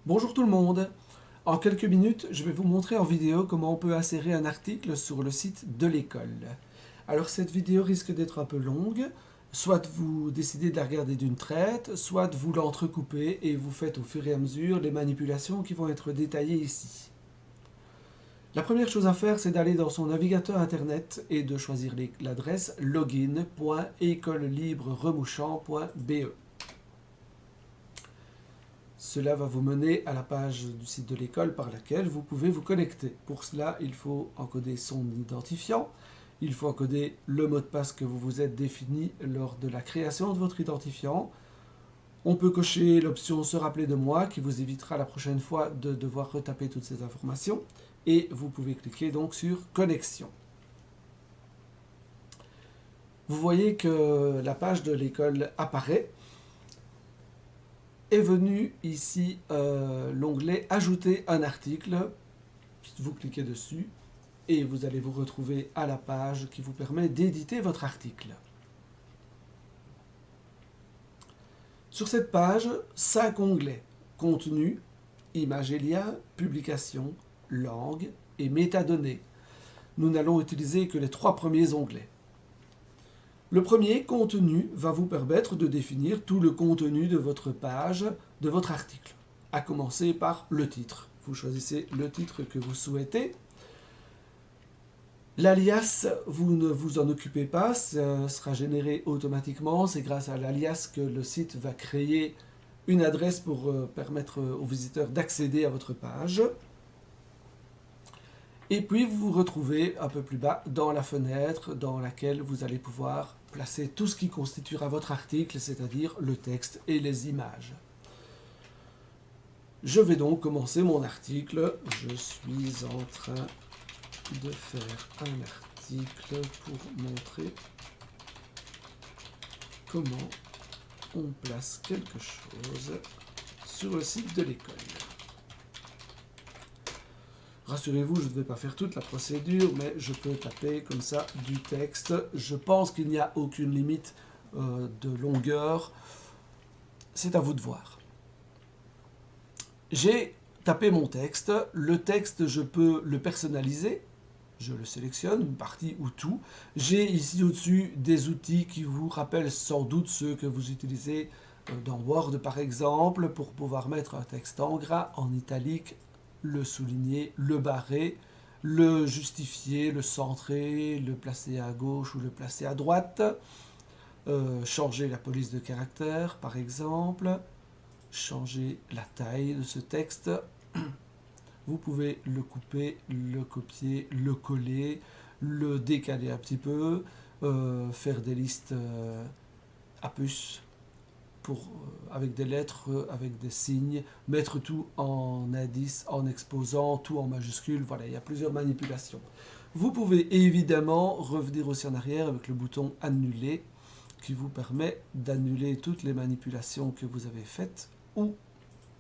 Bonjour tout le monde. En quelques minutes, je vais vous montrer en vidéo comment on peut insérer un article sur le site de l'école. Alors cette vidéo risque d'être un peu longue, soit vous décidez de la regarder d'une traite, soit vous l'entrecoupez et vous faites au fur et à mesure les manipulations qui vont être détaillées ici. La première chose à faire, c'est d'aller dans son navigateur internet et de choisir l'adresse login.écolelibreremuchant.be. Cela va vous mener à la page du site de l'école par laquelle vous pouvez vous connecter. Pour cela, il faut encoder son identifiant, il faut encoder le mot de passe que vous vous êtes défini lors de la création de votre identifiant. On peut cocher l'option « Se rappeler de moi » qui vous évitera la prochaine fois de devoir retaper toutes ces informations. Et vous pouvez cliquer donc sur « Connexion ». Vous voyez que la page de l'école apparaît. Est venu ici l'onglet « Ajouter un article ». Vous cliquez dessus et vous allez vous retrouver à la page qui vous permet d'éditer votre article. Sur cette page, 5 onglets : Contenu, Images et liens, Publication, Langue et Métadonnées. Nous n'allons utiliser que les 3 premiers onglets. Le premier, contenu, va vous permettre de définir tout le contenu de votre page, de votre article, à commencer par le titre. Vous choisissez le titre que vous souhaitez. L'alias, vous ne vous en occupez pas, ça sera généré automatiquement. C'est grâce à l'alias que le site va créer une adresse pour permettre aux visiteurs d'accéder à votre page. Et puis vous vous retrouvez un peu plus bas dans la fenêtre dans laquelle vous allez pouvoir placer tout ce qui constituera votre article, c'est-à-dire le texte et les images. Je vais donc commencer mon article. Je suis en train de faire un article pour montrer comment on place quelque chose sur le site de l'école. Rassurez-vous, je ne vais pas faire toute la procédure, mais je peux taper comme ça du texte. Je pense qu'il n'y a aucune limite de longueur. C'est à vous de voir. J'ai tapé mon texte. Le texte, je peux le personnaliser. Je le sélectionne, une partie ou tout. J'ai ici au-dessus des outils qui vous rappellent sans doute ceux que vous utilisez dans Word par exemple, pour pouvoir mettre un texte en gras, en italique, le souligner, le barrer, le justifier, le centrer, le placer à gauche ou le placer à droite, changer la police de caractère par exemple, changer la taille de ce texte. Vous pouvez le couper, le copier, le coller, le décaler un petit peu, faire des listes à puce avec des lettres, avec des signes, mettre tout en indice, en exposant, tout en majuscule. Voilà, il y a plusieurs manipulations. Vous pouvez évidemment revenir aussi en arrière avec le bouton « Annuler » qui vous permet d'annuler toutes les manipulations que vous avez faites ou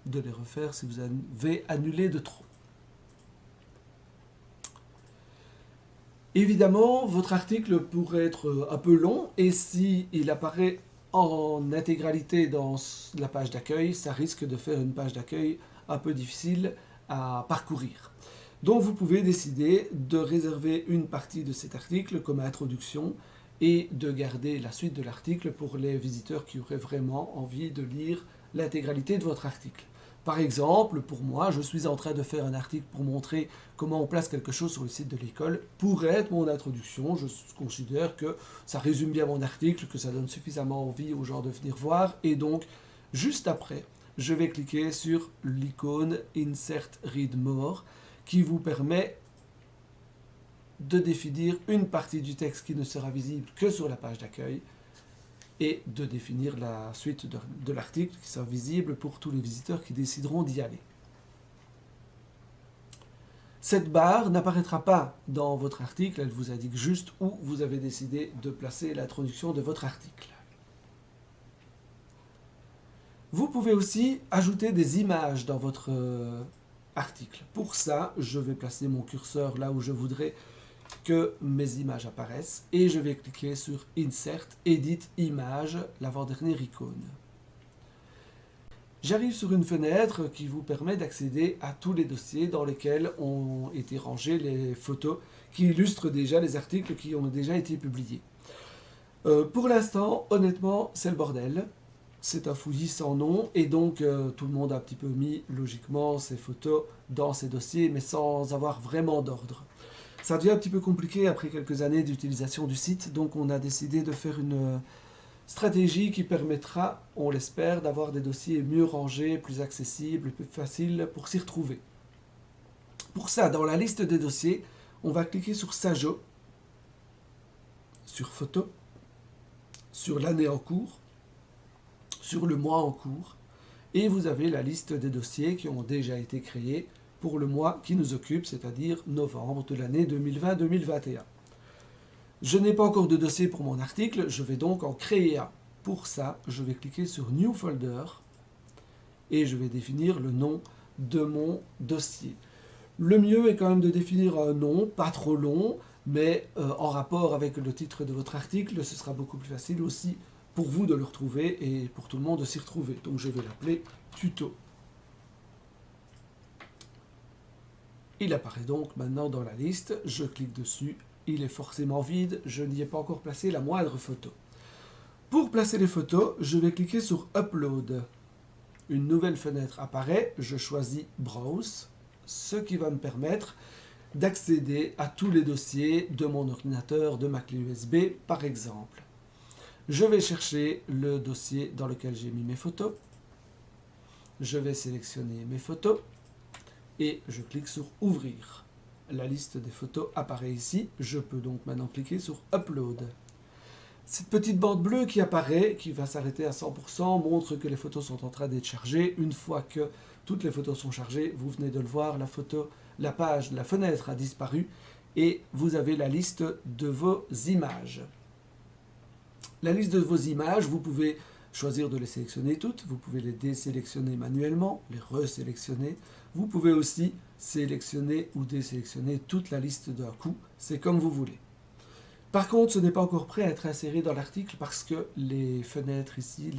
de les refaire si vous avez annulé de trop. Évidemment, votre article pourrait être un peu long et s'il apparaît en intégralité dans la page d'accueil, ça risque de faire une page d'accueil un peu difficile à parcourir. Donc vous pouvez décider de réserver une partie de cet article comme introduction et de garder la suite de l'article pour les visiteurs qui auraient vraiment envie de lire l'intégralité de votre article. Par exemple, pour moi, je suis en train de faire un article pour montrer comment on place quelque chose sur le site de l'école. Pourrait être mon introduction. Je considère que ça résume bien mon article, que ça donne suffisamment envie aux gens de venir voir. Et donc, juste après, je vais cliquer sur l'icône Insert Read More qui vous permet de définir une partie du texte qui ne sera visible que sur la page d'accueil et de définir la suite de l'article qui sera visible pour tous les visiteurs qui décideront d'y aller. Cette barre n'apparaîtra pas dans votre article, elle vous indique juste où vous avez décidé de placer l'introduction de votre article. Vous pouvez aussi ajouter des images dans votre article. Pour ça, je vais placer mon curseur là où je voudrais que mes images apparaissent et je vais cliquer sur Insert, Edit Image, l'avant-dernière icône. J'arrive sur une fenêtre qui vous permet d'accéder à tous les dossiers dans lesquels ont été rangées les photos qui illustrent déjà les articles qui ont déjà été publiés. Pour l'instant, honnêtement, c'est le bordel. C'est un fouillis sans nom et donc tout le monde a un petit peu mis logiquement ses photos dans ces dossiers mais sans avoir vraiment d'ordre. Ça devient un petit peu compliqué après quelques années d'utilisation du site, donc on a décidé de faire une stratégie qui permettra, on l'espère, d'avoir des dossiers mieux rangés, plus accessibles, plus faciles pour s'y retrouver. Pour ça, dans la liste des dossiers, on va cliquer sur Sajo, sur Photo, sur l'année en cours, sur le mois en cours, et vous avez la liste des dossiers qui ont déjà été créés pour le mois qui nous occupe, c'est-à-dire novembre de l'année 2020-2021. Je n'ai pas encore de dossier pour mon article, je vais donc en créer un. Pour ça, je vais cliquer sur New Folder et je vais définir le nom de mon dossier. Le mieux est quand même de définir un nom, pas trop long, mais en rapport avec le titre de votre article, ce sera beaucoup plus facile aussi pour vous de le retrouver et pour tout le monde de s'y retrouver. Donc je vais l'appeler Tuto. Il apparaît donc maintenant dans la liste, je clique dessus, il est forcément vide, je n'y ai pas encore placé la moindre photo. Pour placer les photos, je vais cliquer sur Upload. Une nouvelle fenêtre apparaît, je choisis Browse, ce qui va me permettre d'accéder à tous les dossiers de mon ordinateur, de ma clé USB par exemple. Je vais chercher le dossier dans lequel j'ai mis mes photos. Je vais sélectionner mes photos et je clique sur Ouvrir. La liste des photos apparaît ici. Je peux donc maintenant cliquer sur Upload. Cette petite bande bleue qui apparaît, qui va s'arrêter à 100%, montre que les photos sont en train d'être chargées. Une fois que toutes les photos sont chargées, vous venez de le voir, la page, la fenêtre a disparu et vous avez la liste de vos images. La liste de vos images, vous pouvez choisir de les sélectionner toutes, vous pouvez les désélectionner manuellement, les resélectionner. Vous pouvez aussi sélectionner ou désélectionner toute la liste d'un coup, c'est comme vous voulez. Par contre, ce n'est pas encore prêt à être inséré dans l'article parce que les fenêtres ici,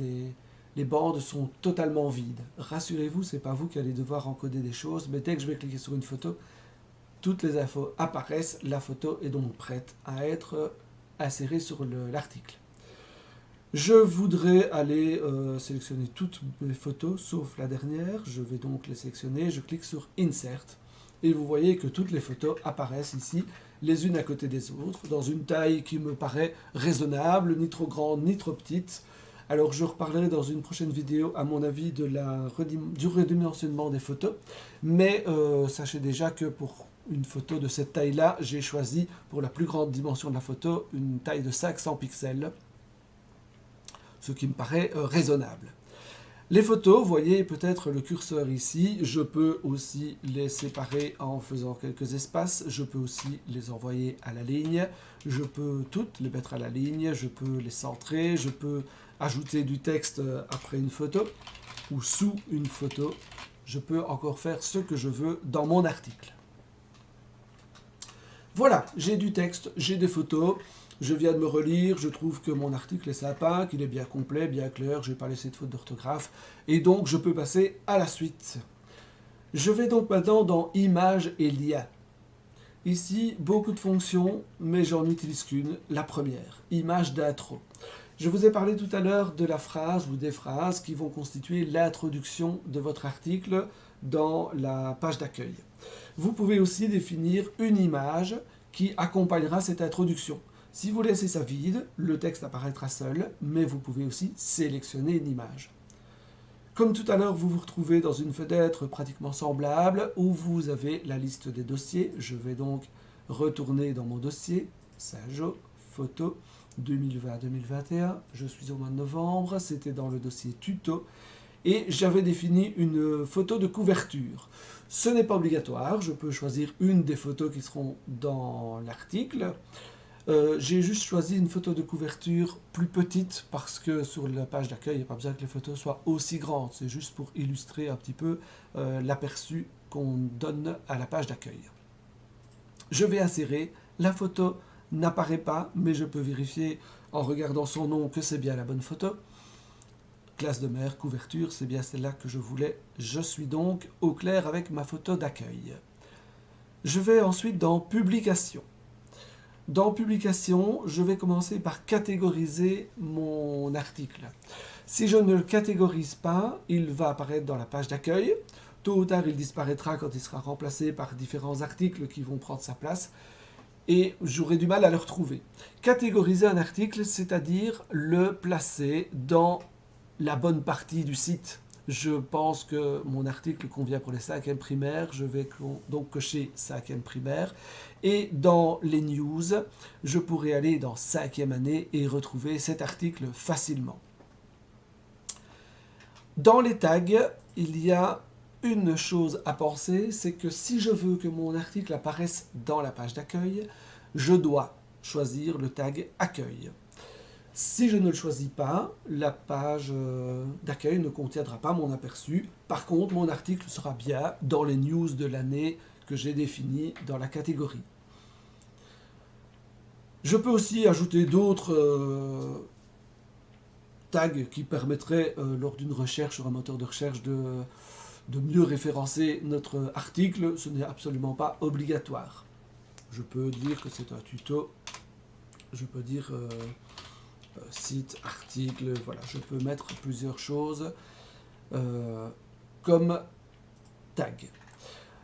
les bandes sont totalement vides. Rassurez-vous, ce n'est pas vous qui allez devoir encoder des choses, mais dès que je vais cliquer sur une photo, toutes les infos apparaissent, la photo est donc prête à être insérée sur l'article. Je voudrais aller sélectionner toutes mes photos, sauf la dernière. Je vais donc les sélectionner, je clique sur Insert. Et vous voyez que toutes les photos apparaissent ici, les unes à côté des autres, dans une taille qui me paraît raisonnable, ni trop grande, ni trop petite. Alors je reparlerai dans une prochaine vidéo, à mon avis, du redimensionnement des photos. Mais sachez déjà que pour une photo de cette taille-là, j'ai choisi, pour la plus grande dimension de la photo, une taille de 500 pixels. Ce qui me paraît raisonnable. Les photos, vous voyez peut-être le curseur ici, je peux aussi les séparer en faisant quelques espaces, je peux aussi les envoyer à la ligne, je peux toutes les mettre à la ligne, je peux les centrer, je peux ajouter du texte après une photo ou sous une photo, je peux encore faire ce que je veux dans mon article. Voilà, j'ai du texte, j'ai des photos. Je viens de me relire, je trouve que mon article est sympa, qu'il est bien complet, bien clair, je n'ai pas laissé de faute d'orthographe, et donc je peux passer à la suite. Je vais donc maintenant dans Images et liens. Ici, beaucoup de fonctions, mais j'en utilise qu'une, la première, image d'intro. Je vous ai parlé tout à l'heure de la phrase ou des phrases qui vont constituer l'introduction de votre article dans la page d'accueil. Vous pouvez aussi définir une image qui accompagnera cette introduction. Si vous laissez ça vide, le texte apparaîtra seul, mais vous pouvez aussi sélectionner une image. Comme tout à l'heure, vous vous retrouvez dans une fenêtre pratiquement semblable où vous avez la liste des dossiers. Je vais donc retourner dans mon dossier, Sajo, photo 2020-2021. Je suis au mois de novembre, c'était dans le dossier tuto. Et j'avais défini une photo de couverture. Ce n'est pas obligatoire, je peux choisir une des photos qui seront dans l'article. J'ai juste choisi une photo de couverture plus petite parce que sur la page d'accueil, il n'y a pas besoin que les photos soient aussi grandes. C'est juste pour illustrer un petit peu l'aperçu qu'on donne à la page d'accueil. Je vais insérer, la photo n'apparaît pas, mais je peux vérifier en regardant son nom que c'est bien la bonne photo. classe de mer, couverture, c'est bien celle-là que je voulais. Je suis donc au clair avec ma photo d'accueil. Je vais ensuite dans publication. Dans publication, je vais commencer par catégoriser mon article. Si je ne le catégorise pas, il va apparaître dans la page d'accueil. Tôt ou tard, il disparaîtra quand il sera remplacé par différents articles qui vont prendre sa place. Et j'aurai du mal à le retrouver. Catégoriser un article, c'est-à-dire le placer dans la bonne partie du site. Je pense que mon article convient pour les 5e primaires, je vais donc cocher 5e primaire. Et dans les news, je pourrai aller dans 5e année et retrouver cet article facilement. Dans les tags, il y a une chose à penser, c'est que si je veux que mon article apparaisse dans la page d'accueil, je dois choisir le tag accueil. Si je ne le choisis pas, la page d'accueil ne contiendra pas mon aperçu. Par contre, mon article sera bien dans les news de l'année que j'ai définies dans la catégorie. Je peux aussi ajouter d'autres tags qui permettraient, lors d'une recherche sur un moteur de recherche, de mieux référencer notre article. Ce n'est absolument pas obligatoire. Je peux dire que c'est un tuto. Je peux dire site, article, voilà. Je peux mettre plusieurs choses comme tag.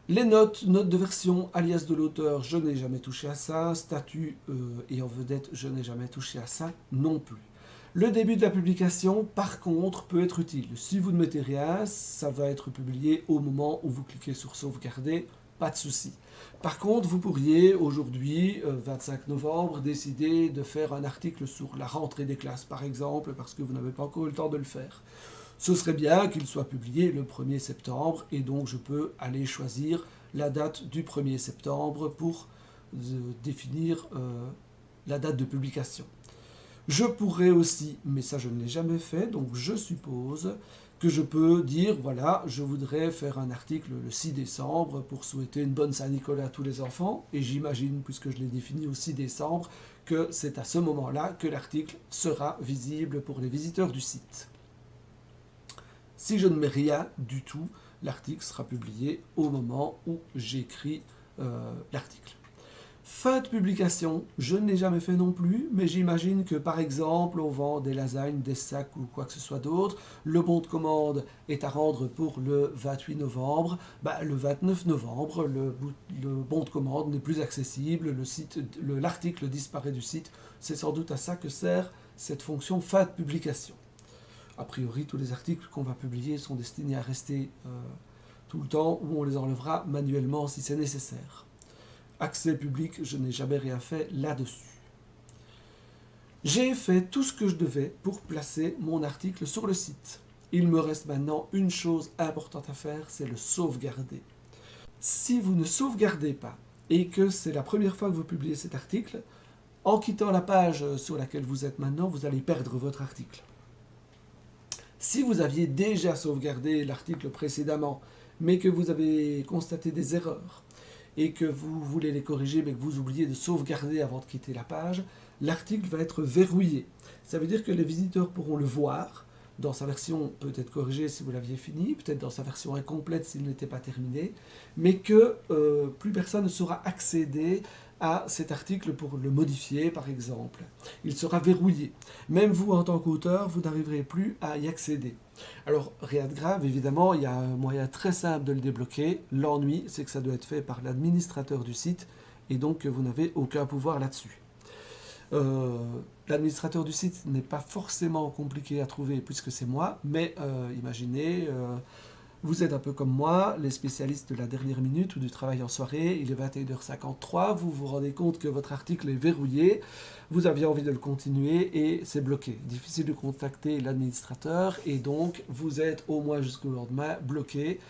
Les notes de version, alias de l'auteur, je n'ai jamais touché à ça. Statut et en vedette, je n'ai jamais touché à ça non plus. Le début de la publication, par contre, peut être utile. Si vous ne mettez rien, ça va être publié au moment où vous cliquez sur sauvegarder, pas de souci. Par contre, vous pourriez aujourd'hui, 25 novembre, décider de faire un article sur la rentrée des classes, par exemple, parce que vous n'avez pas encore eu le temps de le faire. Ce serait bien qu'il soit publié le 1er septembre, et donc je peux aller choisir la date du 1er septembre pour définir la date de publication. Je pourrais aussi, mais ça je ne l'ai jamais fait, donc je suppose que je peux dire, voilà, je voudrais faire un article le 6 décembre pour souhaiter une bonne Saint-Nicolas à tous les enfants, et j'imagine, puisque je l'ai défini au 6 décembre, que c'est à ce moment-là que l'article sera visible pour les visiteurs du site. Si je ne mets rien du tout, l'article sera publié au moment où j'écris l'article. Fin de publication, je ne l'ai jamais fait non plus, mais j'imagine que par exemple on vend des lasagnes, des sacs ou quoi que ce soit d'autre. Le bon de commande est à rendre pour le 28 novembre. Le 29 novembre, le bon de commande n'est plus accessible, l'article disparaît du site. C'est sans doute à ça que sert cette fonction fin de publication. A priori, tous les articles qu'on va publier sont destinés à rester tout le temps, ou on les enlèvera manuellement si c'est nécessaire. Accès public, je n'ai jamais rien fait là-dessus. J'ai fait tout ce que je devais pour placer mon article sur le site. Il me reste maintenant une chose importante à faire, c'est le sauvegarder. Si vous ne sauvegardez pas et que c'est la première fois que vous publiez cet article, en quittant la page sur laquelle vous êtes maintenant, vous allez perdre votre article. Si vous aviez déjà sauvegardé l'article précédemment, mais que vous avez constaté des erreurs, et que vous voulez les corriger, mais que vous oubliez de sauvegarder avant de quitter la page, l'article va être verrouillé. Ça veut dire que les visiteurs pourront le voir dans sa version peut-être corrigée si vous l'aviez fini, peut-être dans sa version incomplète s'il n'était pas terminé, mais que plus personne ne saura accéder à cet article pour le modifier, par exemple. Il sera verrouillé. Même vous, en tant qu'auteur, vous n'arriverez plus à y accéder. Alors, rien de grave, évidemment, il y a un moyen très simple de le débloquer. L'ennui, c'est que ça doit être fait par l'administrateur du site, et donc vous n'avez aucun pouvoir là-dessus. L'administrateur du site n'est pas forcément compliqué à trouver, puisque c'est moi, mais imaginez... vous êtes un peu comme moi, les spécialistes de la dernière minute ou du travail en soirée, il est 21h53, vous vous rendez compte que votre article est verrouillé, vous aviez envie de le continuer et c'est bloqué. Difficile de contacter l'administrateur et donc vous êtes au moins jusqu'au lendemain bloqué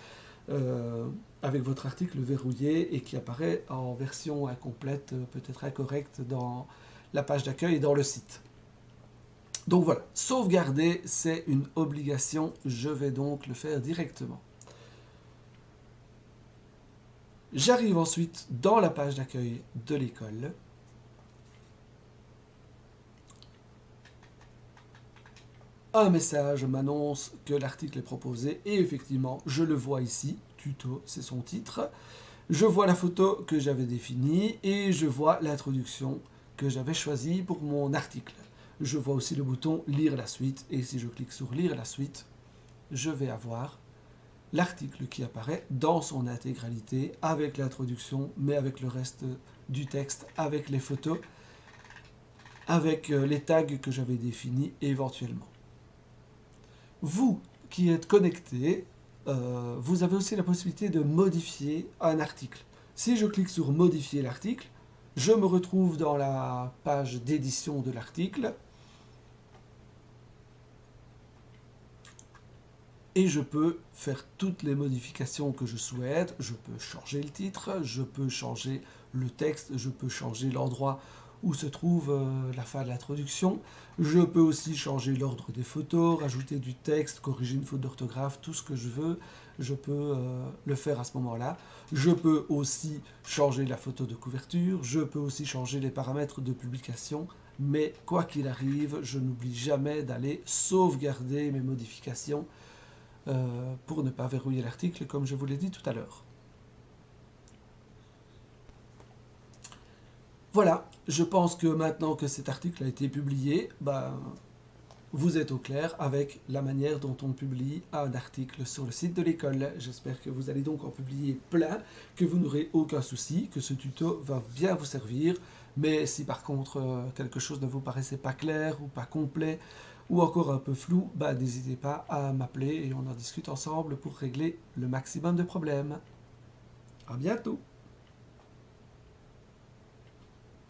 avec votre article verrouillé et qui apparaît en version incomplète, peut-être incorrecte dans la page d'accueil et dans le site. Donc voilà, sauvegarder, c'est une obligation, je vais donc le faire directement. J'arrive ensuite dans la page d'accueil de l'école. un message m'annonce que l'article est proposé et effectivement, je le vois ici, tuto, c'est son titre. Je vois la photo que j'avais définie et je vois l'introduction que j'avais choisie pour mon article. Je vois aussi le bouton lire la suite et si je clique sur lire la suite, je vais avoir l'article qui apparaît dans son intégralité avec l'introduction mais avec le reste du texte, avec les photos, avec les tags que j'avais définis éventuellement. Vous qui êtes connecté, vous avez aussi la possibilité de modifier un article. Si je clique sur modifier l'article, je me retrouve dans la page d'édition de l'article et je peux faire toutes les modifications que je souhaite. Je peux changer le titre, je peux changer le texte, je peux changer l'endroit où se trouve la fin de l'introduction. Je peux aussi changer l'ordre des photos, rajouter du texte, corriger une faute d'orthographe, tout ce que je veux. Je peux le faire à ce moment-là. Je peux aussi changer la photo de couverture. Je peux aussi changer les paramètres de publication. Mais quoi qu'il arrive, je n'oublie jamais d'aller sauvegarder mes modifications pour ne pas verrouiller l'article, comme je vous l'ai dit tout à l'heure. Voilà, je pense que maintenant que cet article a été publié, vous êtes au clair avec la manière dont on publie un article sur le site de l'école. J'espère que vous allez donc en publier plein, que vous n'aurez aucun souci, que ce tuto va bien vous servir. Mais si par contre quelque chose ne vous paraissait pas clair ou pas complet ou encore un peu flou, n'hésitez pas à m'appeler et on en discute ensemble pour régler le maximum de problèmes. À bientôt!